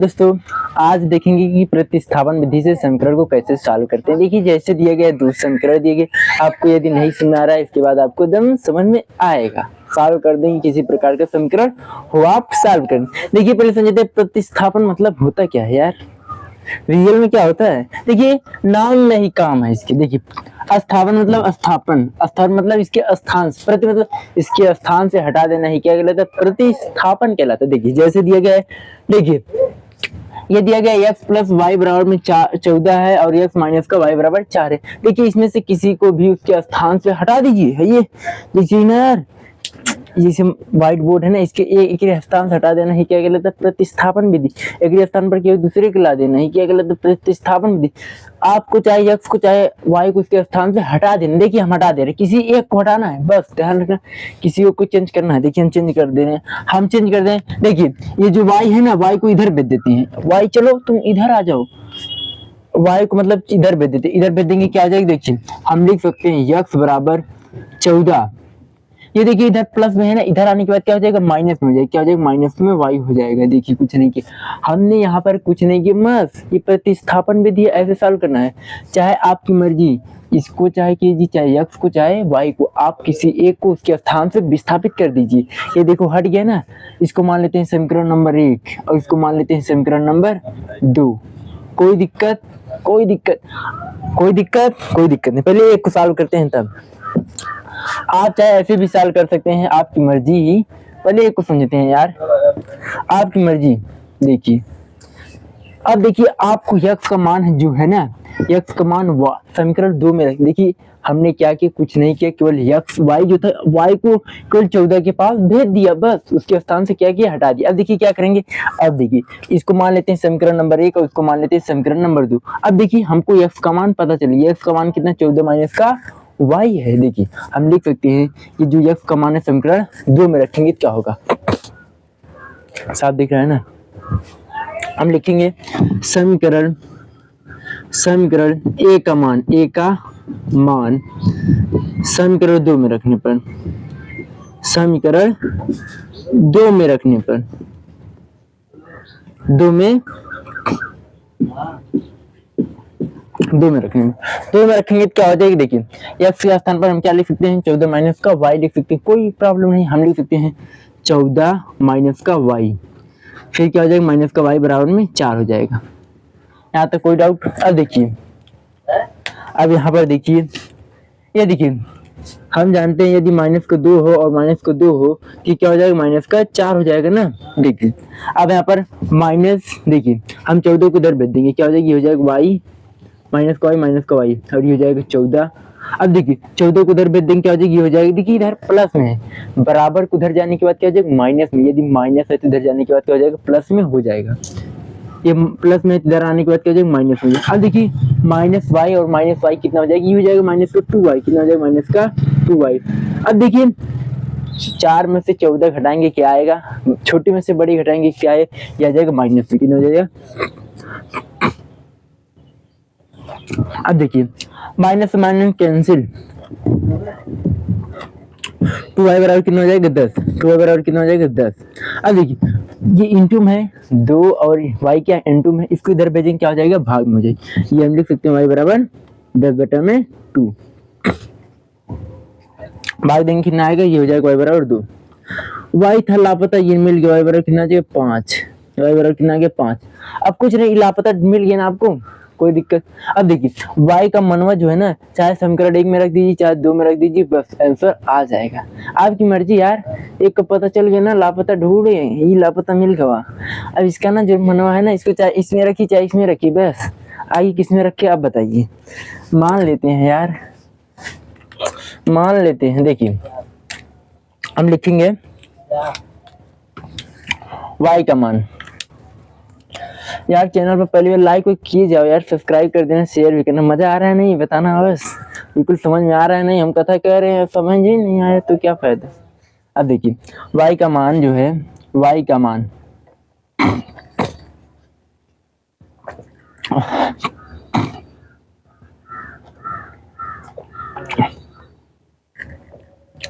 दोस्तों आज देखेंगे कि प्रतिस्थापन विधि से समीकरण को कैसे सॉल्व करते हैं। देखिए जैसे दिया गया दो समीकरण दिए गए, आपको यदि नहीं समझ आ रहा है इसके बाद आपको एकदम समझ में आएगा। सॉल्व कर देंगे किसी प्रकार का समीकरण हो आप सॉल्व करें। देखिए पहले समझते हैं प्रतिस्थापन मतलब होता क्या है यार, रियल में क्या होता है। देखिए नाम में ही काम है इसके। देखिए स्थापन मतलब स्थापन, स्थापन मतलब इसके स्थान से, प्रति मतलब इसके स्थान से हटा देना ही क्या कहलाता है, प्रतिस्थापन कहलाता है। देखिए जैसे दिया गया है, देखिए ये दिया गया x प्लस वाई बराबर में 14 है और x माइनस का y बराबर 4 है। देखिए इसमें से किसी को भी उसके स्थान से हटा दीजिए। है ये देखिए ना यार, जैसे व्हाइट बोर्ड है ना, इसके एक स्थान से हटा देना ही क्या कहलाता है, प्रतिस्थापन विधि। एक स्थान पर किसी दूसरे को ला देना ही क्या कहलाता है, प्रतिस्थापन विधि। आपको चाहे x को चाहे y को इसके स्थान से हटा देना। देखिए हम हटा दे रहे, किसी एक को हटाना है, बस ध्यान रखना। किसी को चेंज करना है, देखिए हम चेंज कर दे रहे हैं, हम चेंज कर दें। देखिए ये जो y है ना, y को इधर भेज देते हैं। y चलो तुम इधर आ जाओ, y को मतलब इधर भेज देते, इधर भेज देंगे क्या आ जाएगा। देखिए हम लिख सकते हैं x बराबर 14। ये देखिए इधर प्लस में है ना, इधर आने के बाद क्या हो जाएगा, माइनस में हो जाएगा। क्या हो जाएगा, माइनस में y हो जाएगा। देखिए कुछ नहीं किया हमने यहाँ पर, कुछ नहीं किया, बस ये प्रतिस्थापन विधि ऐसे सॉल्व करना है। चाहे आपकी मर्जी, इसको चाहे कीजिए, चाहे x को चाहे y को, आप किसी एक को उसके स्थान से विस्थापित कर दीजिए। ये देखो हट गया ना, इसको मान लेते हैं समीकरण नंबर 1 और इसको मान लेते हैं समीकरण नंबर 2। कोई दिक्कत, कोई दिक्कत, कोई दिक्कत, कोई दिक्कत नहीं। पहले एक को सॉल्व करते हैं, तब आप चाहे ऐसे भी सॉल्व कर सकते हैं, आपकी मर्जी ही। पहले एक को समझते हैं यार, आपकी मर्जी। देखिए अब देखिए आपको x का मान जो है ना, x का मान समीकरण 2 में रख। देखिए हमने क्या किया, कुछ नहीं किया, केवल x y जो था, y को केवल 14 के पास भेज दिया, बस उसके स्थान से क्या किया, हटा दिया। अब देखिए क्या करेंगे, अब देखिए इसको मान लेते हैं समीकरण नंबर 1 और इसको मान लेते हैं समीकरण नंबर 2। अब देखिए हमको x का मान पता चलिए, x का मान कितना, 14 माइनस का y है। देखिए हम लिख सकते हैं कि जो x का मान है समीकरण 2 में रखेंगे क्या होगा, साफ दिख रहा है ना। हम लिखेंगे समीकरण a का मान, समीकरण 2 में रखने पर, समीकरण 2 में रखने पर, 2 में रखेंगे क्या हो जाएगी। देखिए x के स्थान पर हम क्या लिख सकते हैं, 14 माइनस का y लिख सकते हैं, कोई प्रॉब्लम नहीं। हम लिख सकते हैं 14 माइनस का y, फिर क्या हो जाएगा, माइनस का y बराबर में 4 हो जाएगा। यहाँ तक कोई डाउट। अब देखिए, अब यहाँ पर देखिए, ये देखिए हम जानते हैं यदि माइनस का 2 हो और माइनस का 2 हो कि क्या हो जाएगा, माइनस का 4 हो जाएगा ना। देखिए अब यहाँ पर माइनस, देखिए हम 14 को इधर भेज देंगे, क्या हो जाएगा, ये हो जाएगा y माइनस का y, माइनस का y, और ये हो जाएगा 14। अब देखिए 14 को उधर भेज देंगे, क्या हो जाएगी, ये हो जाएगी। देखिए इधर प्लस में है, बराबर को उधर जाने के बाद क्या हो जाएगा, माइनस में। यदि माइनस है तो इधर जाने के बाद क्या हो जाएगा, प्लस में हो जाएगा। ये प्लस में इधर आने के बाद क्या हो जाएगा, माइनस में। अब देखिए माइनस y और माइनस y कितना हो जाएगा, ये हो जाएगा माइनस का 2y, कितना हो जाएगा, माइनस का 2y। अब देखिए 4 में से 14 घटाएंगे क्या आएगा, छोटी में से बड़ी घटाएंगे क्या है, ये आ जाएगा माइनस में, कितना हो जाएगा। अब देखिए माइनस माइनस कैंसिल, 2y बराबर कितना हो जाएगा, 10, 2y बराबर कितना हो जाएगा, 10। अब देखिए ये इंटू में है 2 और y क्या इंटू में, इसको इधर भेजेंगे क्या हो जाएगा, भाग में हो जाएगी। ये हम लिख सकते हैं y बराबर 10/2, भाग देंगे कितना आएगा, ये हो जाएगा y बराबर 2। y था लापता, ये मिल गया, y बराबर कितना आ जाएगा, 5, y बराबर कितना आ गया, 5। अब कुछ नहीं, लापता मिल गया ना आपको, कोई दिक्कत। अब देखिए y का मनवा जो है ना, चाहे समीकरण 1 में रख दीजिए, चाहे 2 में रख दीजिए, बस आंसर आ जाएगा। आपकी मर्जी यार, एक को पता चल गया ना, लापता ढूंढे, ये लापता मिल गया। अब इसका ना जो मनवा है ना, इसको चाहे इसमें रखिए चाहे इसमें रखिए, बस आइए किस में रखे आप बताइए। मान लेते हैं यार, मान लेते हैं। देखिए हम लिखेंगे y का मान। यार चैनल पर पहली बार लाइक किए जाओ यार, सब्सक्राइब कर देना, शेयर भी करना। मजा आ रहा है नहीं बताना, बस बिल्कुल समझ में आ रहा है नहीं, हम कथा कह रहे हैं समझ ही नहीं आया तो क्या फायदा। अब देखिए y का मान जो है, y का मान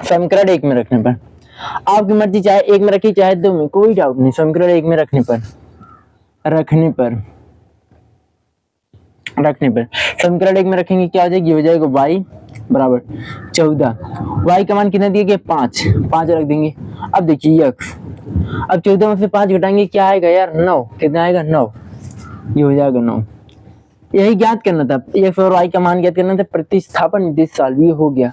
समीकरण 1 में रखने पर, आपकी मर्जी, चाहे 1 में रखिए चाहे 2 में, कोई डाउट नहीं। समीकरण 1 में रखने पर रखने पर समीकरण एक में रखेंगे क्या हो जाएगा, ये हो जाएगा y बराबर 14। y का मान कितना दिया गया 5, 5 रख देंगे। अब देखिए x, अब 14 में से 5 घटाएंगे क्या आएगा यार 9, कितना आएगा 9, ये हो जाएगा 9। यही ज्ञात करना था, x और y का मान ज्ञात करना था, प्रतिस्थापन विधि से सॉल्व, ये हो गया।